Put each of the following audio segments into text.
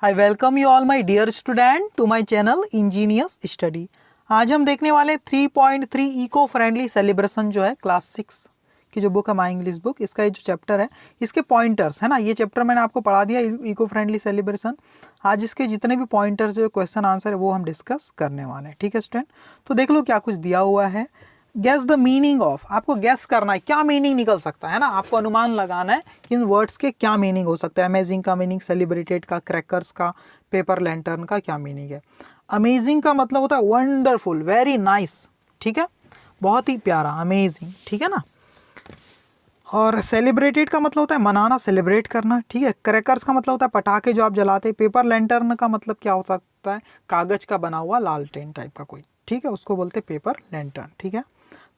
I welcome you all my dear student to my channel engineers study. आज हम देखने वाले 3.3 इको फ्रेंडली सेलिब्रेशन जो है क्लास 6 की जो बुक है माई इंग्लिश बुक, इसका ये जो चैप्टर है इसके पॉइंटर्स है ना, ये चैप्टर मैंने आपको पढ़ा दिया इको फ्रेंडली सेलिब्रेशन। आज इसके जितने भी पॉइंटर्स जो क्वेश्चन आंसर है वो हम डिस्कस करने वाले हैं। ठीक है स्टूडेंट, तो देख लो क्या कुछ दिया हुआ है। गैस द मीनिंग ऑफ, आपको गैस करना है क्या मीनिंग निकल सकता है ना, आपको अनुमान लगाना है इन वर्ड्स के क्या मीनिंग हो सकता है। अमेजिंग का मीनिंग, सेलिब्रेटेड का, क्रैकर्स का, पेपर लैंटर्न का क्या मीनिंग है। अमेजिंग का मतलब होता है वंडरफुल, वेरी नाइस, ठीक है, बहुत ही प्यारा, अमेजिंग, ठीक है ना। और सेलिब्रेटेड का मतलब होता है मनाना, सेलिब्रेट करना, ठीक है। क्रैकर्स का मतलब होता है पटाखे जो आप जलाते हैं। पेपर लैंटर्न का मतलब क्या हो सकता है, कागज का बना हुआ लालटेन टाइप का कोई, ठीक है, उसको बोलते हैं पेपर लैंटर्न, ठीक है।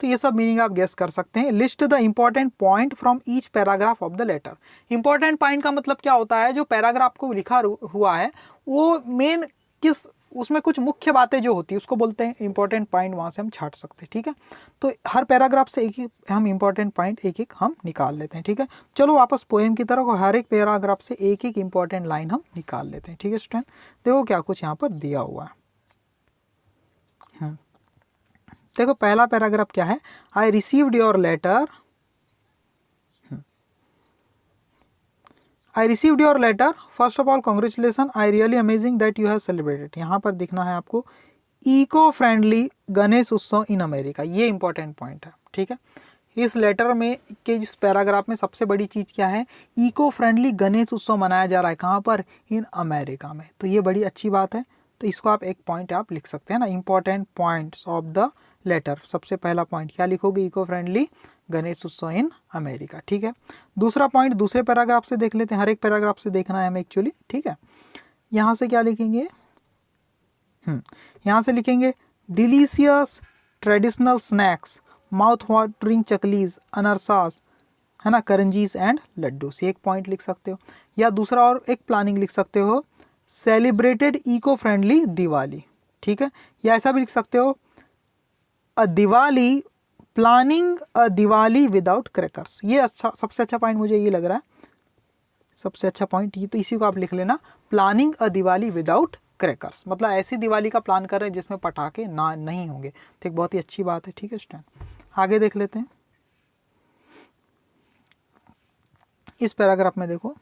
तो ये सब मीनिंग आप गेस कर सकते हैं। List the important point from each paragraph of the letter. Important point का मतलब क्या होता है, जो पैराग्राफ को लिखा हुआ है वो मेन किस, उसमें कुछ मुख्य बातें जो होती है उसको बोलते हैं इंपॉर्टेंट पॉइंट, वहाँ से हम छाट सकते हैं, ठीक है। तो हर पैराग्राफ से एक एक हम इंपॉर्टेंट पॉइंट एक एक हम निकाल लेते हैं, ठीक है। चलो वापस पोएम की तरफ, हर एक पैराग्राफ से एक एक इंपॉर्टेंट लाइन हम निकाल लेते हैं, ठीक है स्टूडेंट। देखो क्या कुछ यहाँ पर दिया हुआ है। देखो पहला पैराग्राफ क्या है, I received your letter, I received your letter, first of all congratulation, I really amazing that you have celebrated. यहाँ पर दिखना है आपको eco friendly Ganesh Utsav in America, ये इंपॉर्टेंट पॉइंट है, ठीक है। इस लेटर में के इस पैराग्राफ में सबसे बड़ी चीज़ क्या है, इको फ्रेंडली गणेश उत्सव मनाया जा रहा है, कहाँ पर, इन अमेरिका में। तो ये बड़ी अच्छी बात है, तो इसको आप एक पॉइंट आप लिख सकते हैं ना, important points of the letter. सबसे पहला पॉइंट क्या लिखोगे, eco friendly Ganesh Utsav in America, ठीक है। दूसरा पॉइंट दूसरे पैराग्राफ से देख लेते हैं, हर एक पैराग्राफ से देखना है हमें एक्चुअली, ठीक है। यहाँ से क्या लिखेंगे, यहाँ से लिखेंगे delicious traditional snacks, mouth watering chaklis, anarsas, है ना, करंजीज एंड लड्डू, से एक पॉइंट लिख सकते हो। या दूसरा और एक प्लानिंग लिख सकते हो, सेलिब्रेटेड इको फ्रेंडली दिवाली, ठीक है। या ऐसा भी लिख सकते हो, a Diwali, planning a Diwali without crackers. ये अच्छा, सबसे अच्छा पॉइंट मुझे ये लग रहा है, सबसे अच्छा पॉइंट ये, तो इसी को आप लिख लेना, planning a Diwali without crackers, मतलब ऐसी दिवाली का प्लान कर रहे हैं जिसमें पटाखे ना नहीं होंगे, तो एक बहुत ही अच्छी बात है, ठीक है स्टूडेंट। आगे देख लेते हैं इस पैराग्राफ में, देखो,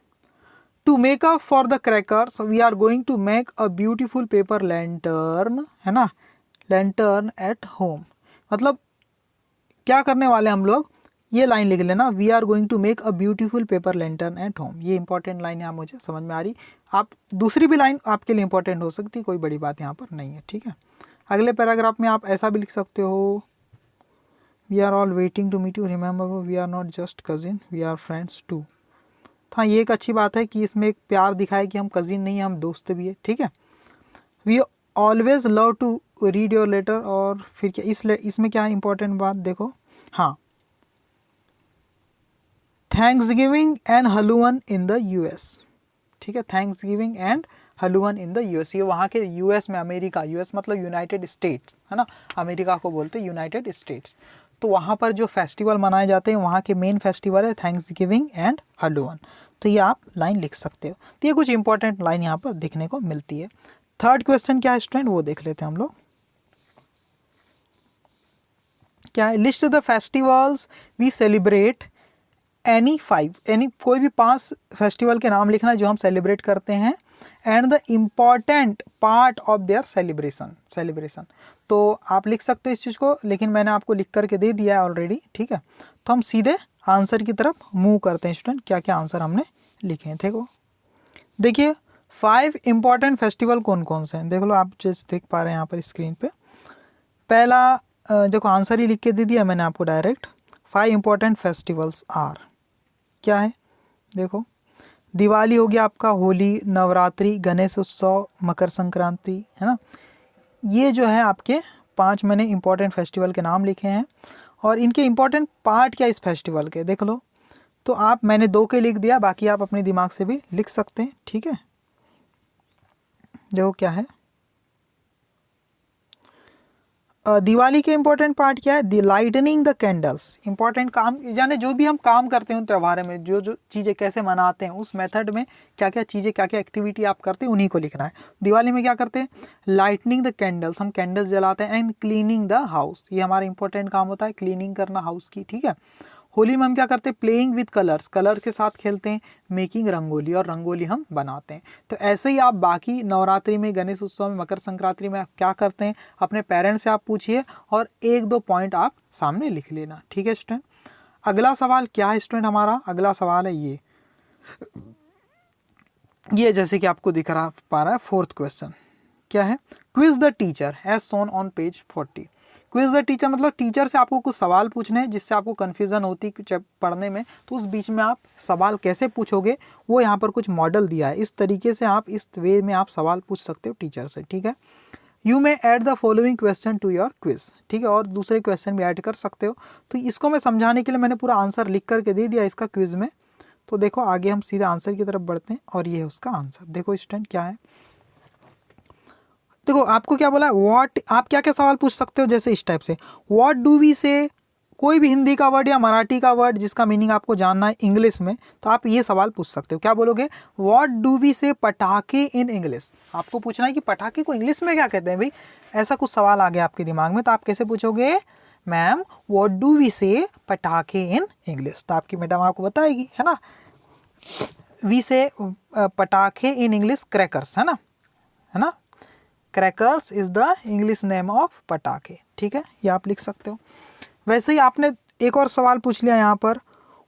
to make up for the crackers we are going to make a beautiful paper lantern, है ना, लैंटर्न एट होम, मतलब क्या करने वाले हम लोग, ये लाइन लिख लेना, we are going to make a beautiful paper lantern at home. ये इंपॉर्टेंट लाइन यहाँ मुझे समझ में आ रही, आप दूसरी भी लाइन आपके लिए इंपॉर्टेंट हो सकती, कोई बड़ी बात यहाँ पर नहीं है, ठीक है। अगले पैराग्राफ में आप ऐसा भी लिख सकते हो, we are all waiting to meet you, remember we are not just cousin, we are friends too. हाँ, ये एक अच्छी बात है कि इसमें एक प्यार दिखाए कि हम कजिन नहीं, हम दोस्त भी है, ठीक है। We always love to read your letter, और फिर क्या इसमें क्या है इंपॉर्टेंट बात, देखो, हाँ, Thanksgiving and Halloween in the US, ठीक है, Thanksgiving and Halloween in the US, ये वहाँ के यूएस में, अमेरिका, यूएस मतलब यूनाइटेड स्टेट्स, है ना, अमेरिका को बोलते हैं यूनाइटेड स्टेट्स। तो वहाँ पर जो फेस्टिवल मनाए जाते हैं, वहाँ के मेन फेस्टिवल है थैंक्स गिविंग एंड हलुवन, तो ये आप लाइन लिख सकते हो। तो ये कुछ इंपॉर्टेंट लाइन यहाँ पर दिखने को मिलती है। थर्ड क्वेश्चन क्या है स्टूडेंट, वो देख लेते हैं हम लोग, क्या है, list the festivals we celebrate, any 5, यानी कोई भी 5 फेस्टिवल के नाम लिखना जो हम सेलिब्रेट करते हैं, and the important part of their celebration. तो आप लिख सकते हो इस चीज़ को, लेकिन मैंने आपको लिख करके दे दिया है ऑलरेडी, ठीक है। तो हम सीधे आंसर की तरफ मूव करते हैं स्टूडेंट, क्या क्या आंसर हमने लिखे हैं, देखो, देखिए 5 इंपॉर्टेंट फेस्टिवल कौन कौन से हैं, देख लो, आप जैसे देख पा रहे हैं यहाँ पर स्क्रीन पे। पहला देखो, आंसर ही लिख के दे दिया मैंने आपको डायरेक्ट। 5 इंपॉर्टेंट फेस्टिवल्स आर, क्या है, देखो, दिवाली हो गया आपका, होली, नवरात्रि, गणेश उत्सव, मकर संक्रांति, है ना। ये जो है आपके 5 मैंने इंपॉर्टेंट फेस्टिवल के नाम लिखे हैं, और इनके इंपॉर्टेंट पार्ट क्या इस फेस्टिवल के, देख लो। तो आप, मैंने 2 के लिख दिया, बाकी आप अपने दिमाग से भी लिख सकते हैं, ठीक है। देखो क्या है, दिवाली के इंपॉर्टेंट पार्ट क्या है, the lightning the candles. Important काम यानी जो भी हम काम करते हैं उन त्योहारों में, जो जो चीज़ें कैसे मनाते हैं उस मेथड में क्या क्या चीज़ें क्या क्या एक्टिविटी आप करते हैं उन्हीं को लिखना है। दिवाली में क्या करते हैं, लाइटनिंग द कैंडल्स, हम कैंडल्स जलाते हैं, एंड क्लीनिंग द हाउस, ये हमारा इंपॉर्टेंट काम होता है, क्लीनिंग करना हाउस की, ठीक है। होली में हम क्या करते हैं, प्लेइंग विद कलर्स, कलर के साथ खेलते हैं, मेकिंग रंगोली, और रंगोली हम बनाते हैं। तो ऐसे ही आप बाकी नवरात्रि में, गणेश उत्सव में, मकर संक्रांति में आप क्या करते हैं, अपने पेरेंट्स से आप पूछिए और एक दो पॉइंट आप सामने लिख लेना, ठीक है स्टूडेंट। अगला सवाल क्या है स्टूडेंट, हमारा अगला सवाल है ये जैसे कि आपको दिख रहा पा रहा है, फोर्थ क्वेश्चन क्या है, quiz the teacher as shown on page 40। Quiz the teacher मतलब टीचर से आपको कुछ सवाल पूछने हैं जिससे आपको कन्फ्यूजन होती है पढ़ने में, तो उस बीच में आप सवाल कैसे पूछोगे वो यहाँ पर कुछ मॉडल दिया है, इस तरीके से आप इस वे में आप सवाल पूछ सकते हो टीचर से, ठीक है। You may add the following question to your quiz, ठीक है, और दूसरे क्वेश्चन भी ऐड कर सकते हो। तो इसको मैं समझाने के लिए मैंने पूरा आंसर लिख करके दे दिया इसका क्विज में। तो देखो आगे हम सीधे आंसर की तरफ बढ़ते हैं, और ये है उसका आंसर। देखो स्टूडेंट क्या है, देखो आपको क्या बोला है, व्हाट, आप क्या क्या सवाल पूछ सकते हो, जैसे इस टाइप से, व्हाट डू वी से, कोई भी हिंदी का वर्ड या मराठी का वर्ड जिसका मीनिंग आपको जानना है इंग्लिश में, तो आप ये सवाल पूछ सकते हो। क्या बोलोगे, व्हाट डू वी से पटाखे इन इंग्लिश, आपको पूछना है कि पटाखे को इंग्लिश में क्या कहते हैं भाई, ऐसा कुछ सवाल आ गया आपके दिमाग में, तो आप कैसे पूछोगे, मैम व्हाट डू वी से पटाखे इन इंग्लिश, तो आपकी मैडम आपको बताएगी, है ना। वी से पटाखे इन इंग्लिश क्रैकर्स, है ना, crackers is the English name of पटाखे, ठीक है, ये आप लिख सकते हो। वैसे ही आपने एक और सवाल पूछ लिया यहाँ पर,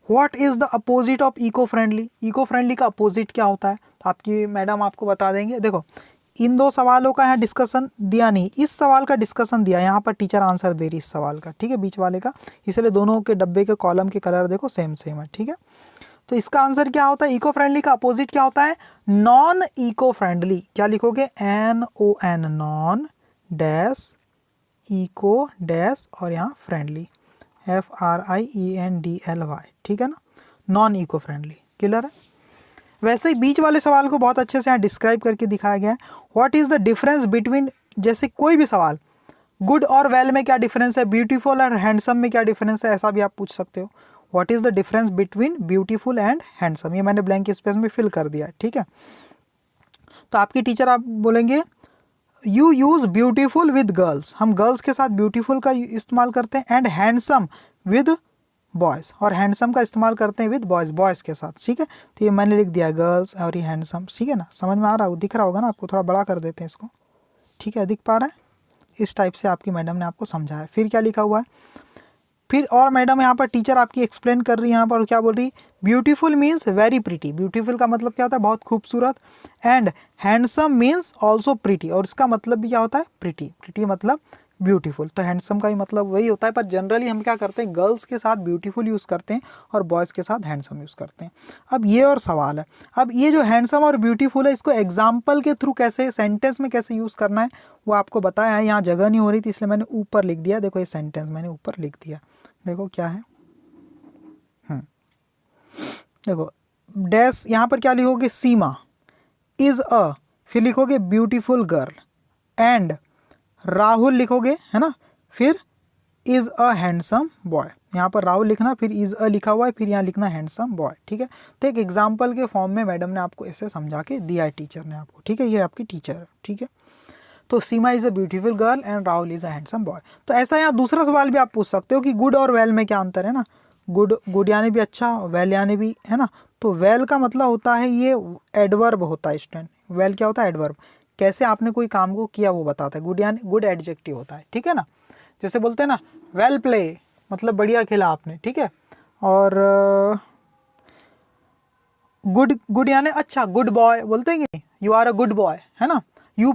what is the opposite of eco friendly, eco friendly का अपोजिट क्या होता है, तो आपकी मैडम आपको बता देंगे। देखो इन दो सवालों का यहाँ डिस्कशन दिया नहीं, इस सवाल का डिस्कशन दिया, यहाँ पर टीचर आंसर दे रही इस सवाल का, ठीक है, बीच वाले का, इसलिए दोनों के डब्बे के कॉलम के कलर देखो सेम सेम है, ठीक है। तो इसका आंसर क्या होता है, इको फ्रेंडली का अपोजिट क्या होता है, नॉन इको फ्रेंडली, क्या लिखोगे, NON, non dash eco dash और यहाँ फ्रेंडली, FRIENDLY, ठीक है ना, नॉन इको फ्रेंडली, क्लियर है। वैसे ही बीच वाले सवाल को बहुत अच्छे से यहाँ डिस्क्राइब करके दिखाया गया है, what is the difference between, जैसे कोई भी सवाल, गुड और वेल में क्या डिफरेंस है, ब्यूटीफुल और हैंडसम में क्या डिफरेंस है, ऐसा भी आप पूछ सकते हो। What is the difference between beautiful and handsome, ये मैंने ब्लैंक स्पेस में फिल कर दिया है, ठीक है। तो आपकी टीचर आप बोलेंगे, you use beautiful with girls, हम गर्ल्स के साथ ब्यूटीफुल का इस्तेमाल करते हैं, एंड हैंडसम विद बॉयज़, और हैंडसम का इस्तेमाल करते हैं विद बॉयज़, बॉयज़ के साथ, ठीक है। तो ये मैंने लिख दिया गर्ल्स और ये हैंडसम, ठीक है ना, समझ में आ रहा है, दिख रहा होगा ना आपको, थोड़ा बड़ा कर देते हैं इसको, ठीक है, दिख पा रहा है, इस टाइप से आपकी मैडम ने आपको समझाया। फिर क्या लिखा हुआ है, फिर और मैडम यहाँ पर टीचर आपकी एक्सप्लेन कर रही है, यहाँ पर क्या बोल रही, beautiful means very pretty, beautiful का मतलब क्या होता है, बहुत खूबसूरत, and handsome means also pretty, और इसका मतलब भी क्या होता है, प्रीटी, प्रीटी मतलब ब्यूटीफुल, तो हैंडसम का ही मतलब वही होता है, पर जनरली हम क्या करते हैं, गर्ल्स के साथ ब्यूटीफुल यूज़ करते हैं और बॉयज़ के साथ हैंडसम यूज़ करते हैं। अब ये और सवाल है, अब ये जो हैंडसम और ब्यूटीफुल है, इसको एग्जाम्पल के थ्रू कैसे, सेंटेंस में कैसे यूज़ करना है वो आपको बताया है, यहाँ जगह नहीं हो रही थी इसलिए मैंने ऊपर लिख दिया, देखो ये सेंटेंस मैंने ऊपर लिख दिया, देखो क्या है, देखो डैश, यहाँ पर क्या लिखोगे, सीमा इज़ अ, फिर लिखोगे ब्यूटीफुल गर्ल, एंड राहुल लिखोगे, है ना, फिर इज़ अ हैंडसम बॉय, यहाँ पर राहुल लिखना, फिर इज़ अ लिखा हुआ है, फिर यहाँ लिखना हैंडसम बॉय, ठीक है। तो एक एग्जाम्पल के फॉर्म में मैडम ने आपको ऐसे समझा के दिया है टीचर ने आपको, ठीक है, ये आपकी टीचर है, ठीक है। तो Seema is a beautiful girl and Rahul is a handsome boy. तो ऐसा यहाँ दूसरा सवाल भी आप पूछ सकते हो कि गुड और वेल में क्या अंतर है ना, गुड, गुड यानी भी अच्छा, वेल यानी भी, है ना, तो वेल का मतलब होता है ये एडवर्ब होता है स्टूडेंट, वेल क्या होता है, एडवर्ब, कैसे आपने कोई काम को किया वो बताता है, गुड यानी गुड एडजेक्टिव होता है, ठीक है ना, जैसे बोलते हैं ना वेल प्ले मतलब बढ़िया खेला आपने, ठीक है, और गुड, गुड यानी अच्छा, गुड बॉय बोलते हैं कि नहीं, you are a good boy, है ना, यू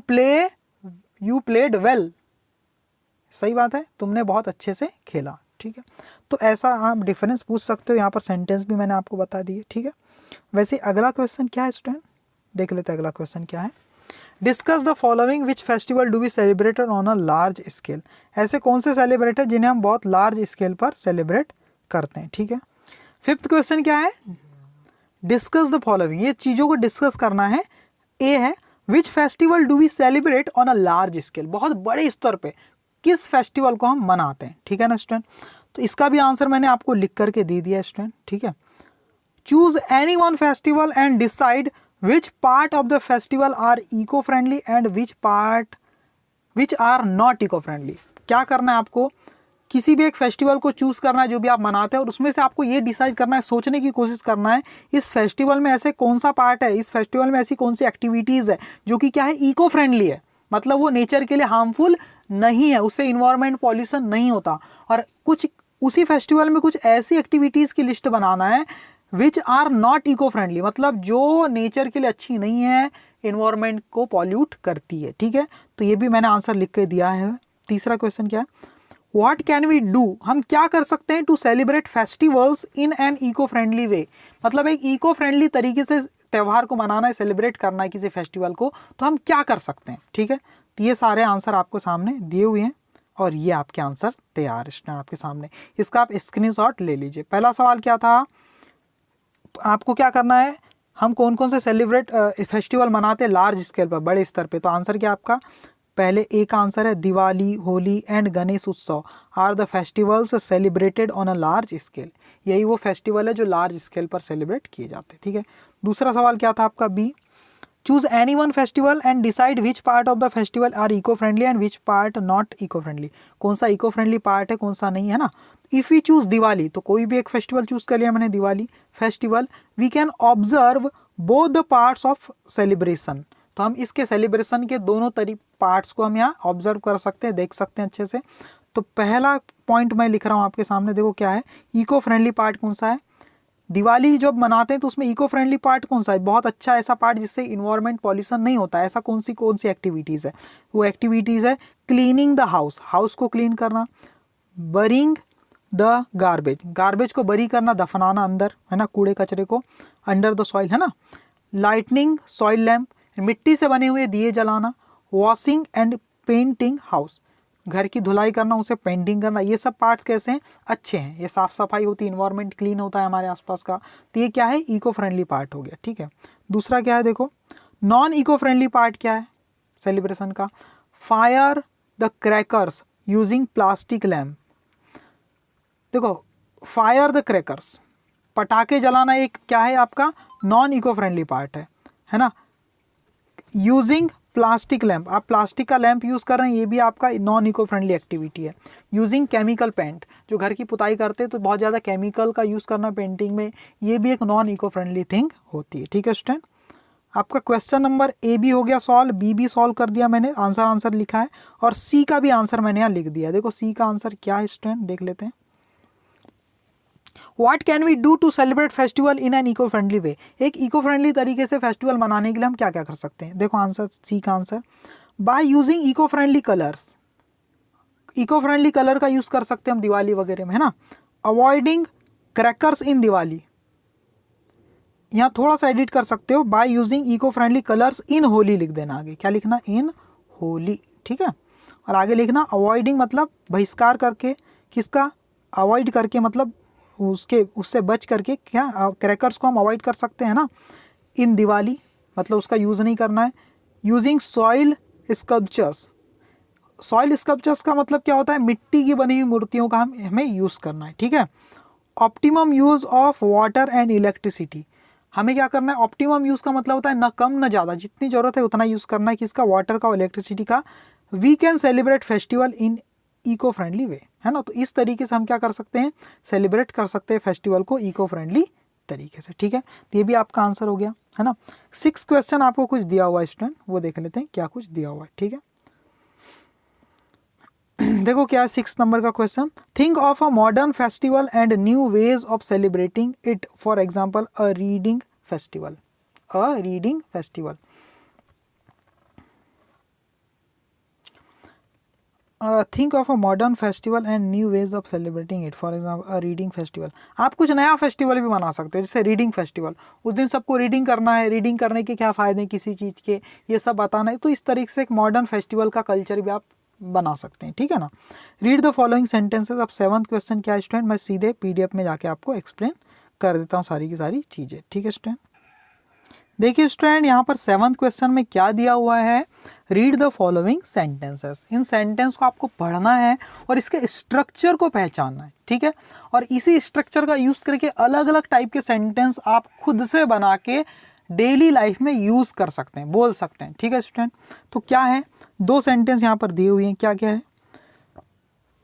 प्लेड वेल, सही बात है, तुमने बहुत अच्छे से खेला, ठीक है। तो ऐसा आप डिफरेंस पूछ सकते हो, यहाँ पर सेंटेंस भी मैंने आपको बता दिए, ठीक है। वैसे अगला क्वेश्चन क्या है स्टूडेंट, देख लेते हैं अगला क्वेश्चन क्या है, discuss the following which festival do we celebrated on a large scale, ऐसे कौन से सेलिब्रेट है जिन्हें हम बहुत लार्ज स्केल पर सेलिब्रेट करते हैं, ठीक है। फिफ्थ क्वेश्चन क्या है, डिस्कस द फॉलोइंग, ये चीज़ों को डिस्कस करना है। ए है which festival do we celebrate on a large scale, बहुत बड़े स्तर पे किस फेस्टिवल को हम मनाते हैं, ठीक है ना स्टूडेंट। तो इसका भी आंसर मैंने आपको लिख करके दे दिया स्टूडेंट, ठीक है। Choose any one festival and decide which part of the festival are eco friendly and which are not eco friendly. क्या करना है आपको, किसी भी एक फेस्टिवल को चूज करना है जो भी आप मनाते हैं, और उसमें से आपको ये डिसाइड करना है, सोचने की कोशिश करना है इस फेस्टिवल में ऐसे कौन सा पार्ट है, इस फेस्टिवल में ऐसी कौन सी एक्टिविटीज़ है जो कि क्या है, इको फ्रेंडली है, मतलब वो नेचर के लिए हार्मफुल नहीं है, उससे इन्वायरमेंट पॉल्यूशन नहीं होता। और कुछ उसी फेस्टिवल में कुछ ऐसी एक्टिविटीज़ की लिस्ट बनाना है which are not eco friendly, मतलब जो नेचर के लिए अच्छी नहीं है, इन्वायरमेंट को पॉल्यूट करती है, ठीक है। तो ये भी मैंने आंसर लिख के दिया है। तीसरा क्वेश्चन क्या है, व्हाट कैन वी डू, हम क्या कर सकते हैं to celebrate festivals in an eco friendly way, मतलब एक इको फ्रेंडली तरीके से त्यौहार को मनाना है, सेलिब्रेट करना है किसी फेस्टिवल को, तो हम क्या कर सकते हैं, ठीक है। तो ये सारे आंसर आपको सामने दिए हुए हैं और ये आपके आंसर तैयार है आपके सामने, इसका आप स्क्रीनशॉट ले लीजिए। पहला सवाल क्या था, आपको क्या करना है, हम कौन कौन से सेलिब्रेट फेस्टिवल मनाते हैं लार्ज स्केल पर, बड़े स्तर पे। तो आंसर क्या आपका, पहले ए का आंसर है Diwali, Holi and Ganesh Utsav are the festivals celebrated on a large scale, यही वो फेस्टिवल है जो लार्ज स्केल पर सेलिब्रेट किए जाते हैं, ठीक है। दूसरा सवाल क्या था आपका B, choose any one festival and decide which part of the festival are eco friendly and which part not eco friendly, कौन सा इको फ्रेंडली पार्ट है कौन सा नहीं है ना। इफ़ यू चूज दिवाली, तो कोई भी एक फेस्टिवल चूज कर लिया मैंने, Diwali festival, we can observe both the parts of celebration, तो हम इसके सेलिब्रेशन के दोनों पार्ट्स को हम यहाँ ऑब्जर्व कर सकते हैं, देख सकते हैं अच्छे से। तो पहला पॉइंट मैं लिख रहा हूँ आपके सामने, देखो क्या है, इको फ्रेंडली पार्ट कौन सा है, दिवाली जब मनाते हैं तो उसमें इको फ्रेंडली पार्ट कौन सा है, बहुत अच्छा ऐसा पार्ट जिससे इन्वायरमेंट पॉल्यूशन नहीं होता है, ऐसा कौन सी एक्टिविटीज़ है, वो एक्टिविटीज़ है क्लीनिंग द हाउस, हाउस को क्लीन करना, बरिंग द गार्बेज को बरी करना, दफनाना अंदर, है ना, कूड़े कचरे को अंडर द सॉइल, है ना, लाइटनिंग सॉइल लैम्प, मिट्टी से बने हुए दिए जलाना, वॉशिंग एंड पेंटिंग हाउस, घर की धुलाई करना, उसे पेंटिंग करना, ये सब पार्ट्स कैसे हैं, अच्छे हैं, ये साफ़ सफाई होती है, इन्वायरमेंट क्लीन होता है हमारे आसपास का, तो ये क्या है, इको फ्रेंडली पार्ट हो गया, ठीक है। दूसरा क्या है, देखो नॉन इको फ्रेंडली पार्ट क्या है सेलिब्रेशन का, fire the crackers using plastic lamp, देखो फायर द क्रैकर्स, पटाखे जलाना एक क्या है आपका नॉन इको फ्रेंडली पार्ट है ना। यूजिंग प्लास्टिक लैम्प, आप प्लास्टिक का लैम्प यूज़ कर रहे हैं, ये भी आपका नॉन इको फ्रेंडली एक्टिविटी है। यूजिंग केमिकल पेंट, जो घर की पुताई करते हैं तो बहुत ज़्यादा केमिकल का यूज़ करना पेंटिंग में, ये भी एक नॉन इको फ्रेंडली थिंग होती है, ठीक है स्टूडेंट। आपका क्वेश्चन नंबर ए भी हो गया सॉल्व, बी भी सॉल्व कर दिया मैंने, आंसर लिखा है, और सी का भी आंसर मैंने यहाँ लिख दिया। देखो सी का आंसर क्या है स्टूडेंट, देख लेते हैं। What can we do to celebrate festival in an eco friendly way, एक इको फ्रेंडली तरीके से फेस्टिवल मनाने के लिए हम क्या क्या कर सकते हैं। देखो आंसर सी का answer, by using eco friendly colours, eco friendly colour का यूज़ कर सकते हैं हम दिवाली वगैरह में, है ना। अवॉइडिंग क्रैकर्स इन दिवाली, यहाँ थोड़ा सा एडिट कर सकते हो, by using eco friendly colours in Holi लिख देना, आगे क्या लिखना, इन होली, ठीक है। और आगे लिखना अवॉइडिंग, मतलब बहिष्कार करके, किसका अवॉइड करके, मतलब उससे बच करके, क्या क्रैकर्स को हम अवॉइड कर सकते हैं ना, इन दिवाली, मतलब उसका यूज़ नहीं करना है। Using soil sculptures, soil sculptures का मतलब क्या होता है, मिट्टी की बनी हुई मूर्तियों का हमें यूज़ करना है, ठीक है। Optimum use of water and electricity, हमें क्या करना है, ऑप्टिमम यूज़ का मतलब होता है ना कम ना ज़्यादा, जितनी ज़रूरत है उतना यूज़ करना है, किसका, वाटर का और इलेक्ट्रिसिटी का। We can celebrate festival in eco friendly way, है ना। तो इस तरीके से हम क्या कर सकते हैं, सेलिब्रेट कर सकते हैं फेस्टिवल को इको फ्रेंडली तरीके से, ठीक है। तो ये भी आपका आंसर हो गया, है ना। 6 क्वेश्चन आपको कुछ दिया हुआ है स्टूडेंट, वो देख लेते हैं क्या कुछ दिया हुआ है, ठीक है। देखो क्या है 6 नंबर का question, think of a modern festival and new ways of celebrating it, for example a reading festival, think of a modern festival and new ways of celebrating it, for example a reading festival, आप कुछ नया festival भी मना सकते हो, जैसे reading festival, उस दिन सबको रीडिंग करना है, रीडिंग करने के क्या फ़ायदे हैं किसी चीज़ के, ये सब बताना है, तो इस तरीके से एक मॉडर्न फेस्टिवल का कल्चर भी आप बना सकते हैं, ठीक है ना। Read the following sentences. अब 7th क्वेश्चन क्या है स्टूडेंट, मैं सीधे PDF में जाके आपको एक्सप्लेन कर देता हूँ सारी की सारी चीज़ें, ठीक है स्टूडेंट। देखिए स्टूडेंट, यहाँ पर 7th क्वेश्चन में क्या दिया हुआ है, read the following sentences. In sentence को आपको पढ़ना है और इसके स्ट्रक्चर को पहचानना है, ठीक है। और इसी स्ट्रक्चर का यूज़ करके अलग अलग टाइप के सेंटेंस आप खुद से बना के डेली लाइफ में यूज़ कर सकते हैं, बोल सकते हैं, ठीक है स्टूडेंट। तो क्या है, 2 सेंटेंस यहाँ पर दिए हुए हैं, क्या क्या है।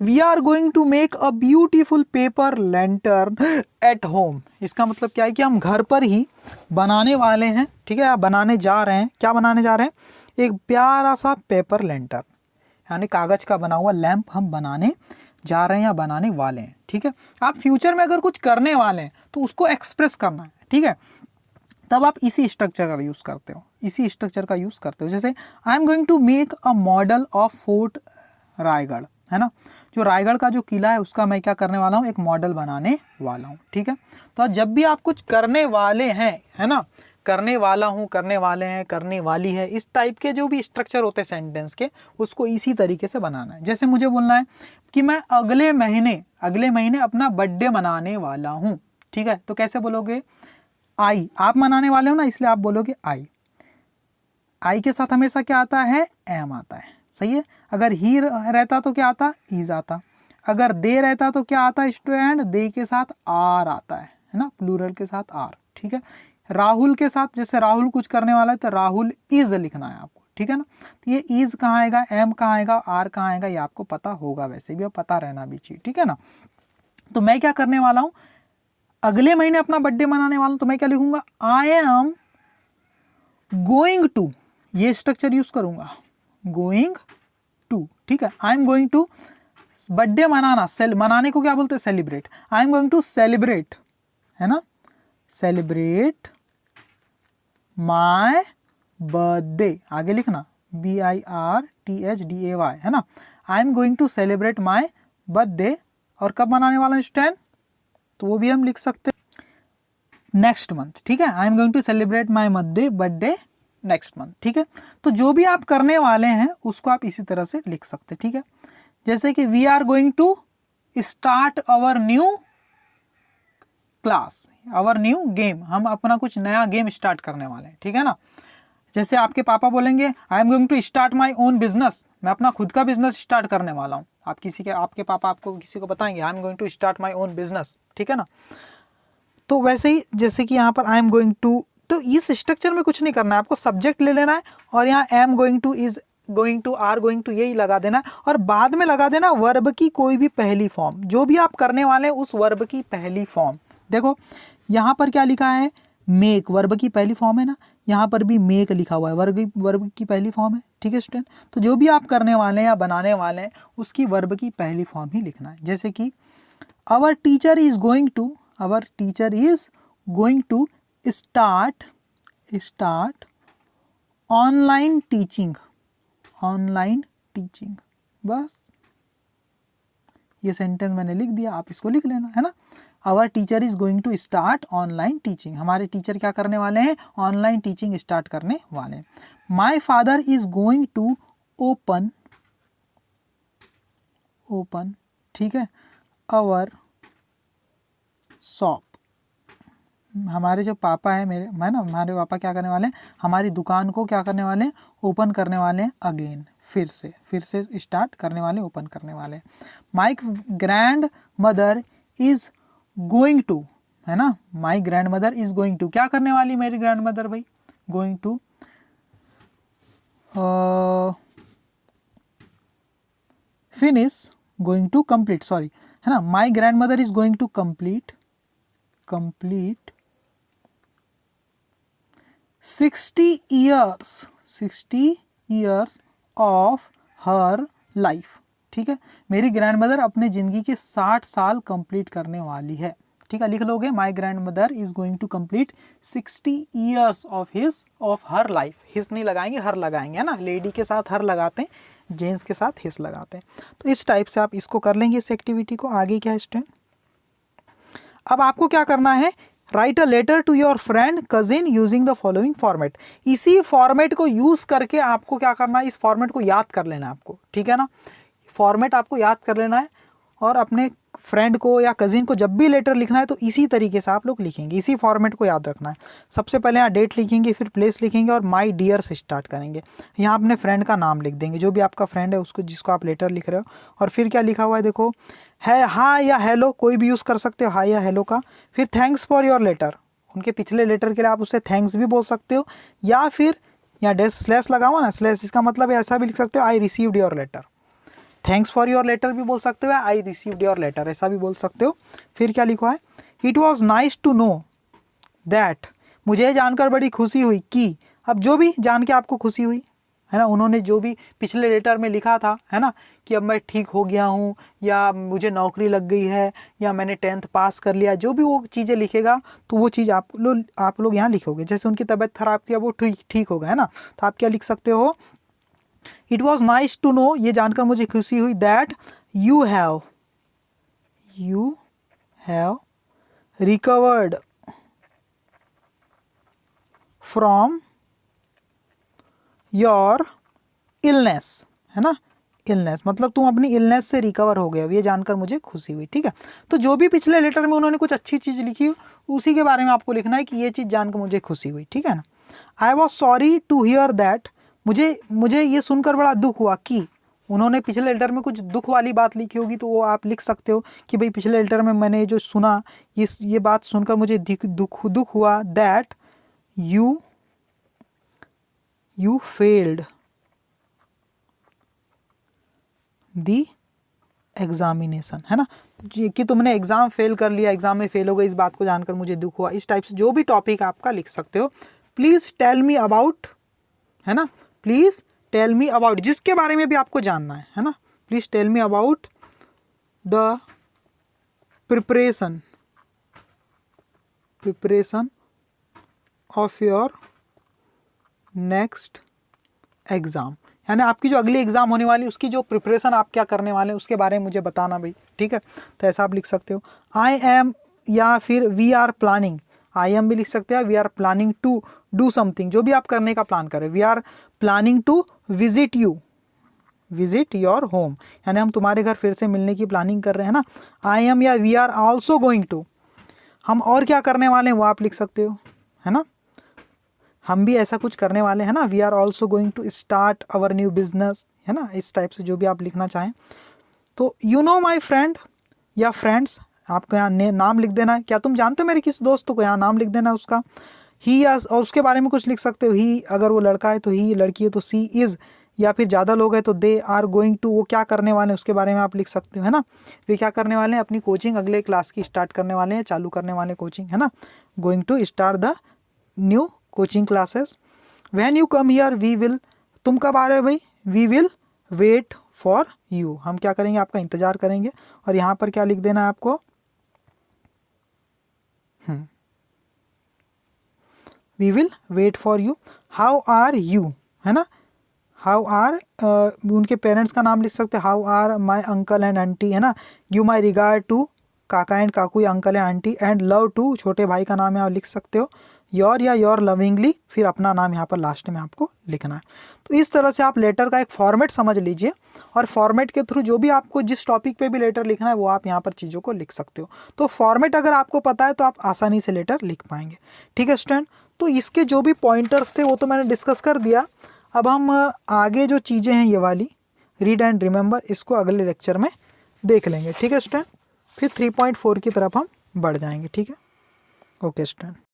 We are going to make a beautiful paper lantern at home. इसका मतलब क्या है कि हम घर पर ही बनाने वाले हैं, ठीक है, या बनाने जा रहे हैं। क्या बनाने जा रहे हैं, एक प्यारा सा पेपर लैंटर्न, यानी कागज़ का बना हुआ लैंप हम बनाने जा रहे हैं या बनाने वाले हैं, ठीक है। आप फ्यूचर में अगर कुछ करने वाले हैं तो उसको एक्सप्रेस करना है, ठीक है, तब आप इसी स्ट्रक्चर का यूज़ करते हो, इसी स्ट्रक्चर का यूज़ करते हो। जैसे I am going to make a model of fort Raigad, है ना, जो रायगढ़ का जो किला है उसका मैं क्या करने वाला हूँ, एक मॉडल बनाने वाला हूँ, ठीक है। तो जब भी आप कुछ करने वाले हैं, है ना, करने वाला हूँ, करने वाले हैं, करने वाली है, इस टाइप के जो भी स्ट्रक्चर होते हैं सेंटेंस के, उसको इसी तरीके से बनाना है। जैसे मुझे बोलना है कि मैं अगले महीने अपना बर्थडे मनाने वाला हूँ, ठीक है, तो कैसे बोलोगे, आई, आप मनाने वाले हो ना, इसलिए आप बोलोगे आई के साथ हमेशा क्या आता है, एम आता है, सही है। अगर ही रहता तो क्या आता, इज आता। अगर दे रहता तो क्या आता स्टूडेंट, दे के साथ आर आता है ना, प्लूरल के साथ आर, ठीक है। राहुल के साथ, जैसे राहुल कुछ करने वाला है तो राहुल इज लिखना है आपको, ठीक है ना। तो ये इज कहाँ आएगा, एम कहाँ आएगा, आर कहाँ आएगा, ये आपको पता होगा, वैसे भी अब पता रहना भी चाहिए, ठीक है ना। तो मैं क्या करने वाला हूँ, अगले महीने अपना बर्थडे मनाने वाला हूँ, तो मैं क्या लिखूंगा, आई एम गोइंग टू, ये स्ट्रक्चर यूज करूंगा, गोइंग टू, ठीक है। I am going to, birthday मनाना, मनाने को क्या बोलते हैं, celebrate. I am going to celebrate, है ना, सेलिब्रेट माय बर्थडे, आगे लिखना BIRTHDAY, है ना। I am going to celebrate my birthday, और कब मनाने वाला है स्टूडेंट, तो वो भी हम लिख सकते हैं नेक्स्ट मंथ, ठीक है। I am going to celebrate my birthday next month, ठीक है। तो जो भी आप करने वाले हैं उसको आप इसी तरह से लिख सकते हैं, ठीक है। जैसे कि we are going to start our new class, our new game, हम अपना कुछ नया गेम स्टार्ट करने वाले हैं, ठीक है ना। जैसे आपके पापा बोलेंगे I am going to start my own business, मैं अपना खुद का बिजनेस स्टार्ट करने वाला हूँ। आप आपके पापा आपको किसी को बताएंगे I am going to start my own business, ठीक है ना। तो वैसे ही जैसे कि यहाँ पर आई एम गोइंग टू, तो इस स्ट्रक्चर में कुछ नहीं करना है आपको, सब्जेक्ट ले लेना है और यहाँ am going to, is going to, are going to, यही लगा देना है। और बाद में लगा देना वर्ब की कोई भी पहली फॉर्म, जो भी आप करने वाले हैं उस वर्ब की पहली फॉर्म। देखो यहाँ पर क्या लिखा है, मेक, वर्ब की पहली फॉर्म है ना, यहाँ पर भी मेक लिखा हुआ है, वर्ब की पहली फॉर्म है, ठीक है स्टूडेंट। तो जो भी आप करने वाले हैं या बनाने वाले हैं उसकी वर्ब की पहली फॉर्म ही लिखना है। जैसे कि our teacher is going to, our teacher is going to start online teaching, बस ये सेंटेंस मैंने लिख दिया, आप इसको लिख लेना, है ना। Our teacher is going to start online teaching, हमारे टीचर क्या करने वाले हैं, ऑनलाइन टीचिंग स्टार्ट करने वाले हैं। My father is going to open, ठीक है, आवर शॉप, हमारे जो पापा है हमारे पापा क्या करने वाले हैं, हमारी दुकान को क्या करने वाले हैं, ओपन करने वाले हैं, अगेन फिर से स्टार्ट करने वाले, ओपन करने वाले। My grandmother is going to, है ना, my grandmother is going to, क्या करने वाली मेरी ग्रैंड मदर भाई, going to finish, going to complete, sorry, है ना, my grandmother is going to complete 60 years of her life, ठीक है। मेरी ग्रैंड मदर अपने ज़िंदगी के 60 साल कंप्लीट करने वाली है, ठीक है, लिख लोगे my grandmother is going to complete 60 years of her life. His नहीं लगाएंगे, हर लगाएंगे, है ना, लेडी के साथ हर लगाते हैं, जेंट्स के साथ हिस लगाते हैं। तो इस टाइप से आप इसको कर लेंगे इस एक्टिविटी को। आगे क्या है स्टूडेंट, अब आपको क्या करना है, write a letter to your friend cousin using the following format. इसी फॉर्मेट को यूज करके आपको क्या करना है, इस फॉर्मेट को याद कर लेना है आपको, ठीक है ना, फॉर्मेट आपको याद कर लेना है और अपने फ्रेंड को या कजिन को जब भी लेटर लिखना है तो इसी तरीके से आप लोग लिखेंगे, इसी फॉर्मेट को याद रखना है। सबसे पहले यहाँ डेट लिखेंगे, फिर प्लेस लिखेंगे और माई डियर से स्टार्ट करेंगे। यहाँ अपने फ्रेंड का नाम लिख देंगे, जो भी आपका फ्रेंड है उसको, जिसको आप लेटर लिख रहे हो। और फिर क्या लिखा हुआ है देखो, है हाँ या हेलो, कोई भी यूज़ कर सकते हो हाँ या हेलो का। फिर थैंक्स फॉर योर लेटर, उनके पिछले लेटर के लिए आप उससे थैंक्स भी बोल सकते हो, या फिर यहाँ डैश स्लैश लगा हुआ ना, स्लैश, इसका मतलब ऐसा भी लिख सकते हो I received your letter. Thanks for your letter भी बोल सकते हो, आई रिसीव्ड योर लेटर ऐसा भी बोल सकते हो। फिर क्या लिखा है, it was nice to know that, मुझे जानकर बड़ी खुशी हुई कि, अब जो भी जान के आपको खुशी हुई है ना, उन्होंने जो भी पिछले लेटर में लिखा था है ना, कि अब मैं ठीक हो गया हूँ, या मुझे नौकरी लग गई है, या मैंने 10th पास कर लिया, जो भी वो चीज़ें लिखेगा तो वो चीज़ आप लोग यहाँ लिखोगे। जैसे उनकी तबीयत खराब थी, अब वो ठीक हो गया है ना, तो आप क्या लिख सकते हो, it was nice to know, ये जानकर मुझे खुशी हुई, that you have recovered from your illness, है ना, इलनेस मतलब तुम अपनी इलनेस से रिकवर हो गए हो, ये जानकर मुझे खुशी हुई। ठीक है, तो जो भी पिछले लेटर में उन्होंने कुछ अच्छी चीज़ लिखी उसी के बारे में आपको लिखना है कि ये चीज़ जानकर मुझे खुशी हुई। ठीक है ना, I was sorry to hear that, मुझे ये सुनकर बड़ा दुख हुआ कि, उन्होंने पिछले लेटर में कुछ दुख वाली बात लिखी होगी तो वो आप लिख सकते हो कि भाई पिछले लेटर में मैंने जो सुना, ये बात सुनकर मुझे दुख हुआ, that you failed the examination, है ना, कि तुमने एग्ज़ाम फेल कर लिया, एग्ज़ाम में फेल हो गए, इस बात को जानकर मुझे दुख हुआ। इस टाइप से जो भी टॉपिक आपका लिख सकते हो। प्लीज़ टेल मी अबाउट, है ना, प्लीज़ टेल मी अबाउट, जिसके बारे में भी आपको जानना है ना, please tell me about the preparation of your next exam, यानी आपकी जो अगली एग्ज़ाम होने वाली उसकी जो प्रिपरेशन आप क्या करने वाले हैं उसके बारे में मुझे बताना भाई। ठीक है, तो ऐसा आप लिख सकते हो। आई एम, या फिर we are planning, I am भी लिख सकते हैं, we are planning to do something, जो भी आप करने का प्लान करें, we are planning to visit your home, यानी हम तुम्हारे घर फिर से मिलने की प्लानिंग कर रहे हैं ना। आई एम या we are also going to, हम और क्या करने वाले हैं वो आप लिख सकते हो, है ना, हम भी ऐसा कुछ करने वाले हैं ना, we are also going to start our new business, है ना, इस टाइप से जो भी आप लिखना चाहें। तो यू नो माई फ्रेंड या फ्रेंड्स, आपको यहाँ नाम लिख देना है, क्या तुम जानते हो मेरे किस दोस्त को, यहाँ नाम लिख देना है उसका। ही या, और उसके बारे में कुछ लिख सकते हो, ही अगर वो लड़का है तो ही, लड़की है तो सी इज़, या फिर ज़्यादा लोग हैं तो दे आर गोइंग टू, वो क्या करने वाले हैं उसके बारे में आप लिख सकते हो, है ना, वे क्या करने वाले हैं, अपनी कोचिंग अगले क्लास की स्टार्ट करने वाले हैं, चालू करने वाले कोचिंग, है ना, going to start the new coaching classes. When you come here we will, तुम कब आ रहे हो भाई, we will wait for you, हम क्या करेंगे, आपका इंतजार करेंगे। और यहाँ पर क्या लिख देना है आपको, we will wait for you. How are you, है ना, हाउ आर, उनके पेरेंट्स का नाम लिख सकते हैं, how are my uncle and aunty, है ना, give my regard to kaka and kaku या uncle and aunty, and love to छोटे भाई का नाम है आप लिख सकते हो, योर या योर लविंगली, फिर अपना नाम यहाँ पर लास्ट में आपको लिखना है। तो इस तरह से आप लेटर का एक फॉर्मेट समझ लीजिए, और फॉर्मेट के थ्रू जो भी आपको जिस टॉपिक पे भी लेटर लिखना है वो आप यहाँ पर चीज़ों को लिख सकते हो। तो फॉर्मेट अगर आपको पता है तो आप आसानी से लेटर लिख पाएंगे। ठीक है स्टूडेंट, तो इसके जो भी पॉइंटर्स थे वो तो मैंने डिस्कस कर दिया। अब हम आगे जो चीज़ें हैं ये वाली रीड एंड रिमेंबर, इसको अगले लेक्चर में देख लेंगे। ठीक है स्टूडेंट, फिर 3.4 की तरफ हम बढ़ जाएंगे। ठीक है, ओके स्टूडेंट।